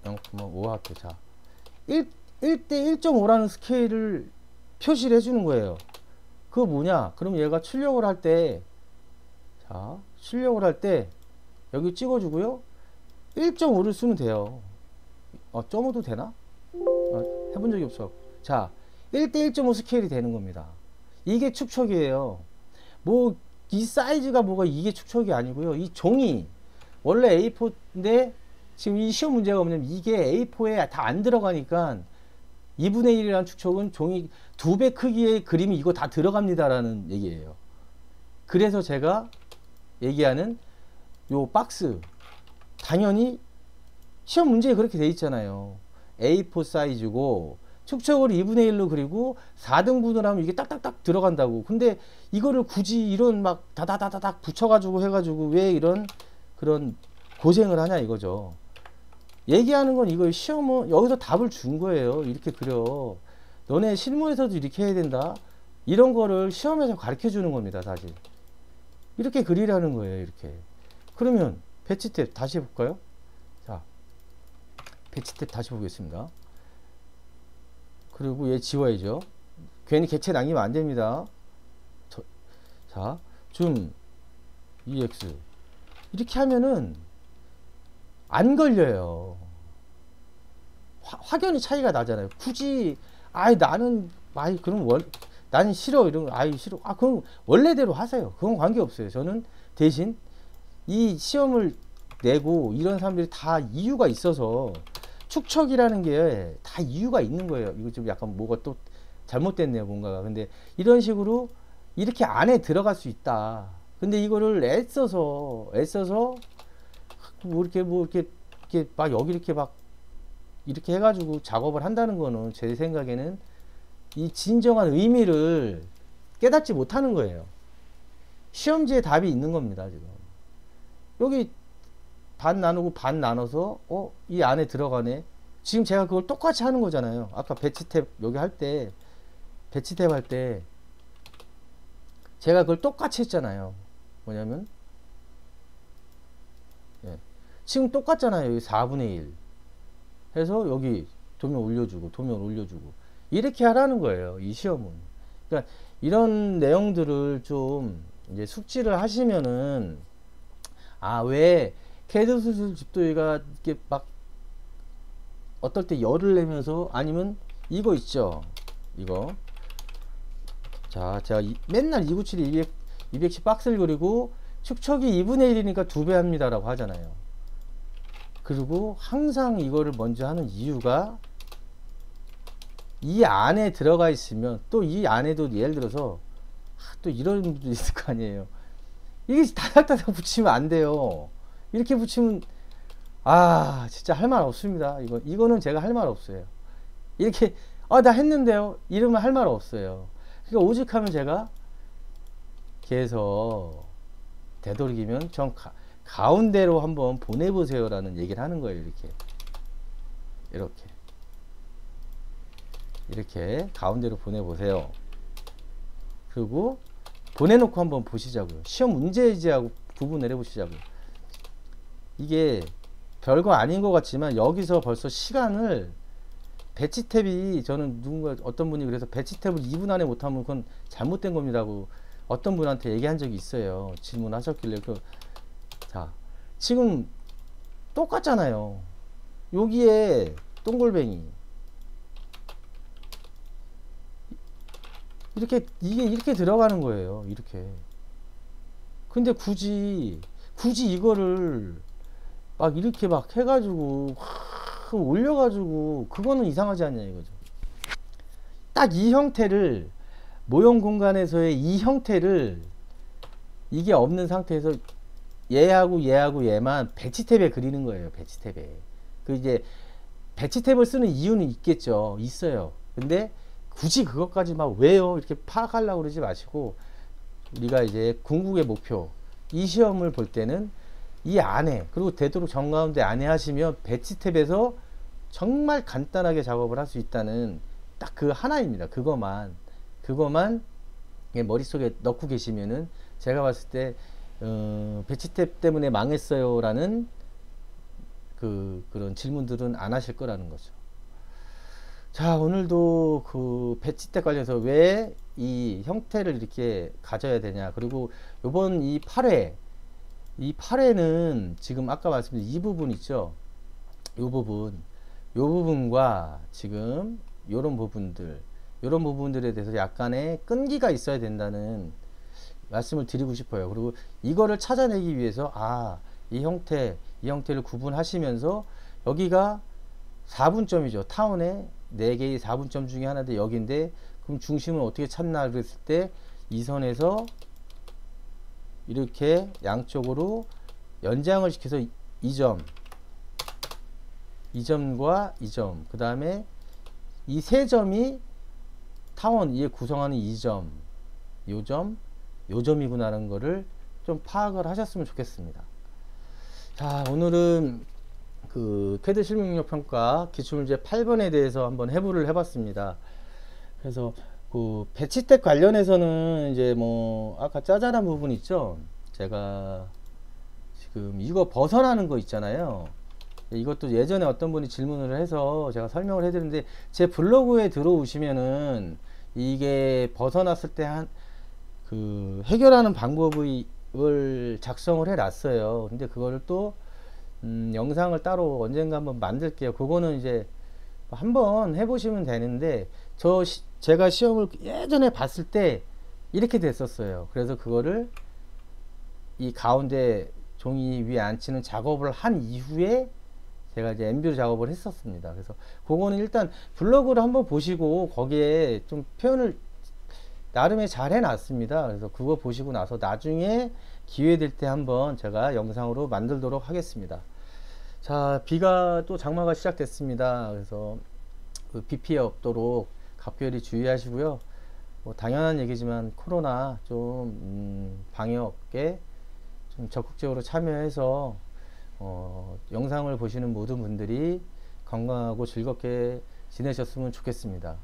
0.5 할게요. 자 1대 1.5라는 스케일을 표시를 해주는 거예요. 그거 뭐냐? 그럼 얘가 출력을 할 때, 자, 출력을 할 때, 여기 찍어주고요. 1.5를 쓰면 돼요. 0.5도 되나? 해본 적이 없어. 자, 1대 1.5 스케일이 되는 겁니다. 이게 축척이에요. 이 사이즈가 뭐가 이게 축척이 아니고요. 이 종이, 원래 A4인데, 지금 이 시험 문제가 뭐냐면, 이게 A4에 다 안 들어가니까, 2분의 1이라는 축척은 종이 2배 크기의 그림이 이거 다 들어갑니다라는 얘기예요. 그래서 제가 얘기하는 요 박스 당연히 시험 문제에 그렇게 돼 있잖아요. A4 사이즈고 축척을 2분의 1로 그리고 4등분을 하면 이게 딱딱딱 들어간다고. 근데 이거를 굳이 이런 막 다다다다닥 붙여가지고 해가지고 왜 이런 그런 고생을 하냐 이거죠. 얘기하는 건 이거 시험은 여기서 답을 준 거예요. 이렇게 그려. 너네 실무에서도 이렇게 해야 된다. 이런 거를 시험에서 가르쳐 주는 겁니다. 사실. 이렇게 그리라는 거예요. 이렇게. 그러면 배치 탭 다시 해볼까요? 자, 배치 탭 다시 보겠습니다. 그리고 얘 지워야죠. 괜히 객체 남기면 안 됩니다. 자, 줌 EX 이렇게 하면은 안 걸려요. 확연히 차이가 나잖아요. 굳이 나는 그럼 나는 싫어 이런 거 싫어. 그럼 원래대로 하세요. 그건 관계없어요. 저는 대신 이 시험을 내고 이런 사람들이 다 이유가 있어서 축척이라는 게 다 이유가 있는 거예요. 이거 좀 약간 뭐가 또 잘못됐네요. 뭔가가. 근데 이런 식으로 이렇게 안에 들어갈 수 있다. 근데 이거를 애써서 이렇게 막 여기 이렇게 해가지고 작업을 한다는 거는 제 생각에는 이 진정한 의미를 깨닫지 못하는 거예요. 시험지에 답이 있는 겁니다. 지금 여기 반 나누고 반 나눠서 이 안에 들어가네. 지금 제가 그걸 똑같이 하는 거잖아요. 아까 배치 탭 여기 할 때 배치 탭 할 때 제가 그걸 똑같이 했잖아요. 뭐냐면 지금 똑같잖아요. 여기 4분의 1 해서 여기 도면 올려주고 이렇게 하라는 거예요. 이 시험은. 그러니까 이런 내용들을 좀 이제 숙지를 하시면은 왜 캐드 수술 집도기가 이렇게 막 어떨 때 열을 내면서 아니면 이거 있죠. 이거 자 제가 맨날 297, 210 박스를 그리고 축척이 2분의 1이니까 2배 합니다 라고 하잖아요. 그리고 항상 이거를 먼저 하는 이유가 이 안에 들어가 있으면 또 이 안에도 예를 들어서 또 이런 분도 있을 거 아니에요. 이게 다닥다닥 붙이면 안 돼요. 이렇게 붙이면 진짜 할 말 없습니다. 이거는 제가 할 말 없어요. 이렇게 나 했는데요 이러면 할 말 없어요. 그러니까 오직 하면 제가 계속 되도록이면 전 가운데로 한번 보내보세요 라는 얘기를 하는 거예요. 이렇게 가운데로 보내보세요. 그리고 보내놓고 한번 보시자고요. 시험 문제지하고 부분 내려보시자고요. 이게 별거 아닌 것 같지만 여기서 벌써 시간을 배치 탭이, 저는 누군가 어떤 분이 그래서 배치 탭을 2분 안에 못하면 그건 잘못된 겁니다고 어떤 분한테 얘기한 적이 있어요. 질문하셨길래. 자, 지금 똑같잖아요. 여기에 동글뱅이 이렇게, 이게 이렇게 들어가는 거예요. 이렇게. 근데 굳이 이거를 막 이렇게 막 해가지고 확 올려가지고, 그거는 이상하지 않냐 이거죠. 딱 이 형태를, 모형 공간에서의 이 형태를, 이게 없는 상태에서 얘하고 얘만 배치 탭에 그리는 거예요. 배치 탭에. 그 이제 배치 탭을 쓰는 이유는 있겠죠. 있어요. 근데 굳이 그것까지 막 왜요? 이렇게 파악하려고 그러지 마시고, 우리가 이제 궁극의 목표, 이 시험을 볼 때는 이 안에, 그리고 되도록 정가운데 안에 하시면 배치 탭에서 정말 간단하게 작업을 할 수 있다는 딱 그 하나입니다. 그것만 머릿속에 넣고 계시면은, 제가 봤을 때 배치 탭 때문에 망했어요 라는 그런 질문들은 안 하실 거라는 거죠. 자, 오늘도 그 배치 탭 관련해서 왜 이 형태를 이렇게 가져야 되냐, 그리고 요번 이 8회는 지금 아까 말씀드린 이 부분 있죠. 요 부분과 지금 요런 부분들에 대해서 약간의 끈기가 있어야 된다는 말씀을 드리고 싶어요. 그리고 이거를 찾아내기 위해서, 이 형태를 구분하시면서, 여기가 4분점이죠. 타원의 4개의 4분점 중에 하나인데 여기인데, 그럼 중심은 어떻게 찾나 그랬을 때, 이 선에서 이렇게 양쪽으로 연장을 시켜서 이 점과 이 점, 그 다음에 이 세 점이 타원 이에 구성하는 이 점, 요 점이구나라는 거를 좀 파악을 하셨으면 좋겠습니다. 자, 오늘은 그 캐드 실무능력 평가 기출문제 8번에 대해서 한번 해부를 해봤습니다. 그래서 그 배치 탭 관련해서는 이제 뭐 아까 짜잘한 부분 있죠. 제가 지금 이거 벗어나는 거 있잖아요. 이것도 예전에 어떤 분이 질문을 해서 제가 설명을 해드렸는데, 제 블로그에 들어오시면은 이게 벗어났을 때 그 해결하는 방법을 작성을 해 놨어요. 근데 그거를 또 영상을 따로 언젠가 한번 만들게요. 그거는 이제 한번 해보시면 되는데, 제가 시험을 예전에 봤을 때 이렇게 됐었어요. 그래서 그거를 이 가운데 종이 위에 앉히는 작업을 한 이후에 제가 이제 엠뷰 작업을 했었습니다. 그래서 그거는 일단 블로그를 한번 보시고 거기에 좀 표현을 나름의 잘 해놨습니다. 그래서 그거 보시고 나서 나중에 기회 될 때 한번 제가 영상으로 만들도록 하겠습니다. 자, 비가 또 장마가 시작됐습니다. 그래서 그 비 피해 없도록 각별히 주의하시고요. 뭐 당연한 얘기지만 코로나 좀 방역에 좀 적극적으로 참여해서 영상을 보시는 모든 분들이 건강하고 즐겁게 지내셨으면 좋겠습니다.